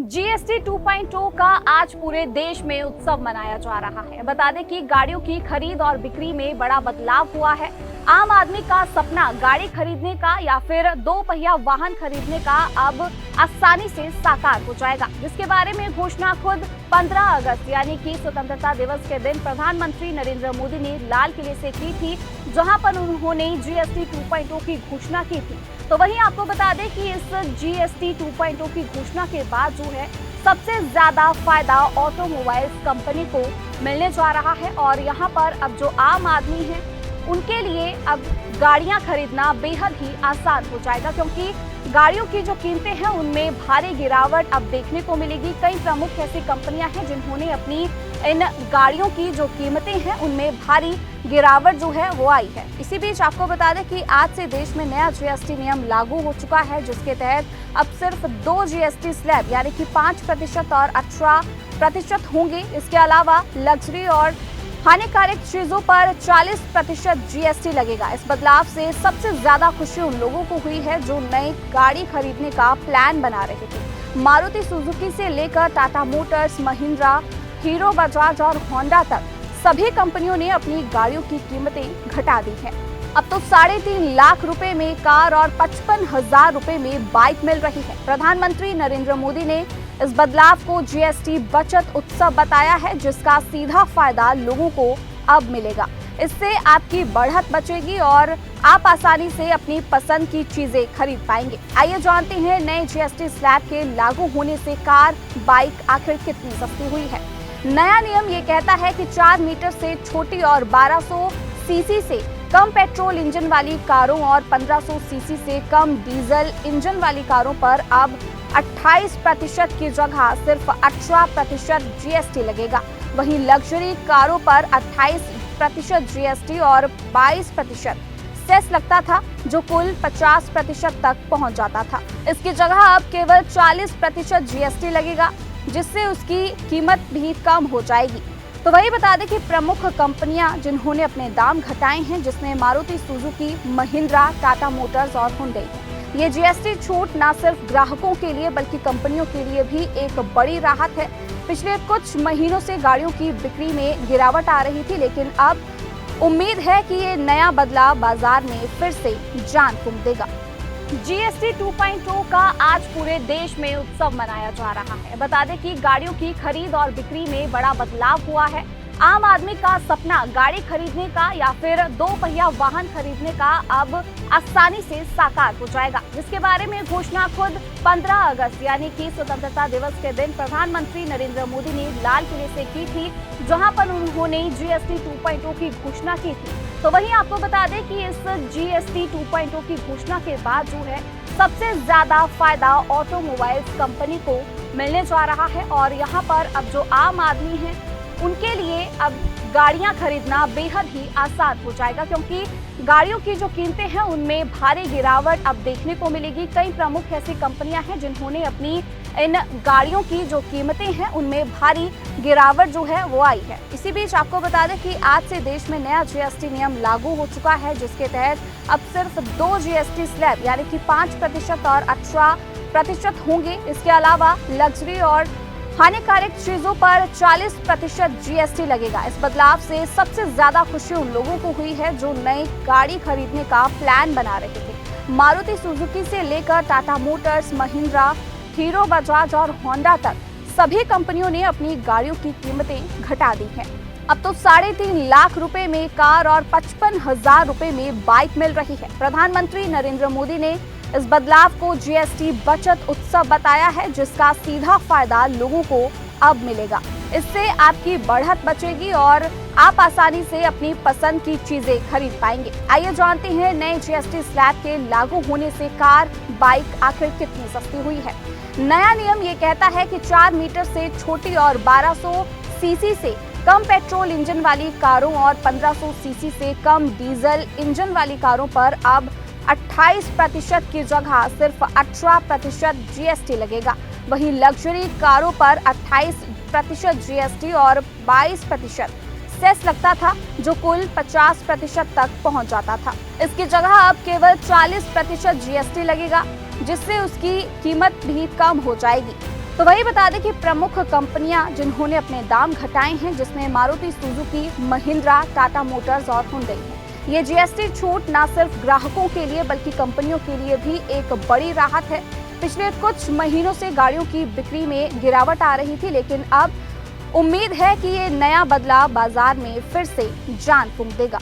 GST 2.0 का आज पूरे देश में उत्सव मनाया जा रहा है। बता दें कि गाड़ियों की खरीद और बिक्री में बड़ा बदलाव हुआ है। आम आदमी का सपना गाड़ी खरीदने का या फिर दो पहिया वाहन खरीदने का अब आसानी से साकार हो जाएगा, जिसके बारे में घोषणा खुद 15 अगस्त यानी कि स्वतंत्रता दिवस के दिन प्रधानमंत्री नरेंद्र मोदी ने लाल किले से की थी, जहां पर उन्होंने जीएसटी 2.0 की घोषणा की थी। तो वहीं आपको बता दें कि इस जीएसटी 2.0 की घोषणा के बाद जो है सबसे ज्यादा फायदा ऑटोमोबाइल्स कंपनी को मिलने जा रहा है और यहाँ पर अब जो आम आदमी है उनके लिए अब गाड़ियां खरीदना बेहद ही आसान हो जाएगा, क्योंकि गाड़ियों की जो कीमतें हैं उनमें भारी गिरावट अब देखने को मिलेगी। कई प्रमुख ऐसी कंपनियां हैं जिन्होंने अपनी इन गाड़ियों की जो कीमतें हैं उनमें भारी गिरावट जो है वो आई है। इसी बीच आपको बता दें कि आज से देश में नया जीएसटी नियम लागू हो चुका है, जिसके तहत अब सिर्फ 2 जीएसटी स्लैब यानी कि 5% और 18% होंगे। इसके अलावा लग्जरी और हानिकारक चीजों पर 40% जीएसटी लगेगा। इस बदलाव से सबसे ज्यादा खुशी उन लोगों को हुई है जो नई गाड़ी खरीदने का प्लान बना रहे थे। मारुति सुजुकी से लेकर टाटा मोटर्स, महिंद्रा, हीरो, बजाज और होंडा तक सभी कंपनियों ने अपनी गाड़ियों की कीमतें घटा दी हैं। अब तो 3.5 लाख रुपए में कार और 55,000 रुपए में बाइक मिल रही है। प्रधानमंत्री नरेंद्र मोदी ने इस बदलाव को जीएसटी बचत उत्सव बताया है, जिसका सीधा फायदा लोगों को अब मिलेगा। इससे आपकी बढ़त बचेगी और आप आसानी से अपनी पसंद की चीजें खरीद पाएंगे। आइए जानते हैं नए जीएसटी स्लैब के लागू होने से कार, बाइक आखिर कितनी सस्ती हुई है। नया नियम ये कहता है कि 4 मीटर से छोटी और 1200 सीसी से कम पेट्रोल इंजन वाली कारों और 1500 सीसी से कम डीजल इंजन वाली कारों पर अब 28% की जगह सिर्फ 18% जीएसटी लगेगा। वहीं लग्जरी कारों पर 28% जीएसटी और 22% सेस लगता था, जो कुल 50% तक पहुंच जाता था। इसकी जगह अब केवल 40% जीएसटी लगेगा, जिससे उसकी कीमत भी कम हो जाएगी। तो वही बता दें कि प्रमुख कंपनियां जिन्होंने अपने दाम घटाए हैं, जिसमें मारुति सुजुकी, महिंद्रा, टाटा मोटर्स और हुंडई। ये जीएसटी छूट न सिर्फ ग्राहकों के लिए बल्कि कंपनियों के लिए भी एक बड़ी राहत है। पिछले कुछ महीनों से गाड़ियों की बिक्री में गिरावट आ रही थी, लेकिन अब उम्मीद है कि ये नया बदलाव बाजार में फिर से जान फूंक देगा। जीएसटी 2.0 का आज पूरे देश में उत्सव मनाया जा रहा है। बता दें कि गाड़ियों की खरीद और बिक्री में बड़ा बदलाव हुआ है। आम आदमी का सपना गाड़ी खरीदने का या फिर दो पहिया वाहन खरीदने का अब आसानी से साकार हो जाएगा, जिसके बारे में घोषणा खुद 15 अगस्त यानी कि स्वतंत्रता दिवस के दिन प्रधानमंत्री नरेंद्र मोदी ने लाल किले से की थी, जहां पर उन्होंने जीएसटी 2.0 की घोषणा की थी। तो वहीं आपको बता दें कि इस जीएसटी 2.0 की घोषणा के बाद जो है सबसे ज्यादा फायदा ऑटोमोबाइल्स कंपनी को मिलने जा रहा है और यहाँ पर अब जो आम आदमी है उनके लिए अब गाड़ियां खरीदना बेहद ही आसान हो जाएगा, क्योंकि गाड़ियों की जो कीमतें हैं उनमें भारी गिरावट अब देखने को मिलेगी। कई प्रमुख ऐसी कंपनियां हैं जिन्होंने अपनी इन गाड़ियों की जो कीमतें हैं उनमें भारी गिरावट जो है वो आई है। इसी बीच आपको बता दें कि आज से देश में नया जीएसटी नियम लागू हो चुका है, जिसके तहत अब सिर्फ 2 जीएसटी स्लैब यानी कि 5% और 18% होंगे। इसके अलावा लग्जरी और हानिकारक चीजों पर 40% जीएसटी लगेगा। इस बदलाव से सबसे ज्यादा खुशी उन लोगों को हुई है जो नई गाड़ी खरीदने का प्लान बना रहे थे। मारुति सुजुकी से लेकर टाटा मोटर्स, महिंद्रा, हीरो, बजाज और होंडा तक सभी कंपनियों ने अपनी गाड़ियों की कीमतें घटा दी हैं। अब तो 3.5 लाख रुपए में कार और 55,000 रुपए में बाइक मिल रही है। प्रधानमंत्री नरेंद्र मोदी ने इस बदलाव को जीएसटी बचत उत्सव बताया है, जिसका सीधा फायदा लोगों को अब मिलेगा। इससे आपकी बढ़त बचेगी और आप आसानी से अपनी पसंद की चीजें खरीद पाएंगे। आइए जानते हैं नए जीएसटी स्लैब के लागू होने से कार, बाइक आखिर कितनी सस्ती हुई है। नया नियम ये कहता है कि 4 मीटर से छोटी और 1200 सीसी से कम पेट्रोल इंजन वाली कारों और 1500 सीसी से कम डीजल इंजन वाली कारों पर अब 28% की जगह सिर्फ 18% जीएसटी लगेगा। वहीं लग्जरी कारों पर 28% जीएसटी और 22% सेस लगता था, जो कुल 50% तक पहुंच जाता था। इसकी जगह अब केवल 40% जीएसटी लगेगा, जिससे उसकी कीमत भी कम हो जाएगी। तो वही बता दें कि प्रमुख कंपनियां जिन्होंने अपने दाम घटाए हैं, जिसमें मारुति सुजुकी, महिंद्रा, टाटा मोटर्स और हुंडई है। ये जीएसटी छूट न सिर्फ ग्राहकों के लिए बल्कि कंपनियों के लिए भी एक बड़ी राहत है। पिछले कुछ महीनों से गाड़ियों की बिक्री में गिरावट आ रही थी, लेकिन अब उम्मीद है कि ये नया बदलाव बाजार में फिर से जान फूंक देगा।